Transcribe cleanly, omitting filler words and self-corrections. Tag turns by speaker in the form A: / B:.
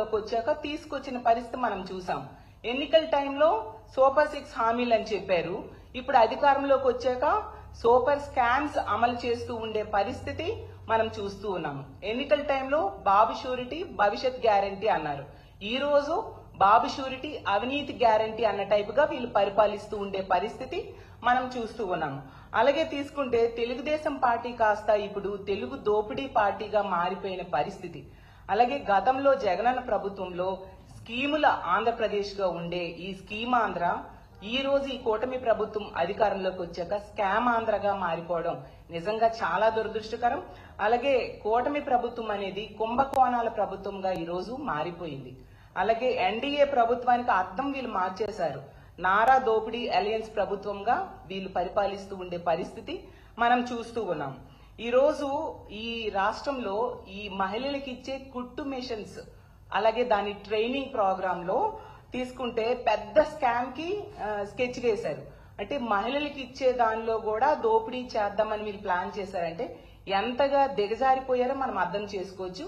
A: వచ్చాక తీసుకొచ్చిన పరిస్థితి మనం చూసాం. ఎన్నికల టైంలో సూపర్ 6 హామీలు అని చెప్పారు. ఇప్పుడు అధికారంలోకి వచ్చాక సూపర్ స్కామ్స్ అమలు చేస్తూ ఉండే పరిస్థితి మనం చూస్తూ ఉన్నాము. ఎన్నికల టైంలో బాబు షూరిటీ భవిష్యత్ గ్యారంటీ అన్నారు. ఈ రోజు బాబు షూరిటీ అవినీతి గ్యారంటీ అన్న టైపుగా వీళ్ళు పరిపాలిస్తూ ఉండే పరిస్థితి మనం చూస్తూ ఉన్నాము. అలాగే తీసుకుంటే తెలుగుదేశం పార్టీ కాస్త ఇప్పుడు తెలుగు దోపిడీ పార్టీగా మారిపోయిన పరిస్థితి. అలాగే గతంలో జగనన్న ప్రభుత్వంలో స్కీముల ఆంధ్రప్రదేశ్ గా ఉండే ఈ స్కీమ్ ఆంధ్ర ఈ రోజు ఈ కూటమి ప్రభుత్వం అధికారంలోకి వచ్చాక స్కామ్ ఆంధ్రగా మారిపోవడం నిజంగా చాలా దురదృష్టకరం. అలాగే కూటమి ప్రభుత్వం అనేది కుంభకోణాల ప్రభుత్వంగా ఈ రోజు మారిపోయింది. అలాగే ఎన్డీఏ ప్రభుత్వానికి అర్థం వీళ్ళు మార్చేశారు. నారా దోపిడీ అలయన్స్ ప్రభుత్వంగా వీళ్ళు పరిపాలిస్తూ ఉండే పరిస్థితి మనం చూస్తూ ఉన్నాం. ఈ రోజు ఈ రాష్ట్రంలో ఈ మహిళలకు ఇచ్చే కుట్టు మిషన్స్ అలాగే దాని ట్రైనింగ్ ప్రోగ్రామ్ లో తీసుకుంటే పెద్ద స్కామ్ కి స్కెచ్ వేశారు. అంటే మహిళలకు ఇచ్చే దానిలో కూడా దోపిడీ చేద్దామని వీళ్ళు ప్లాన్ చేశారంటే ఎంతగా దిగజారిపోయారో మనం అర్థం చేసుకోవచ్చు.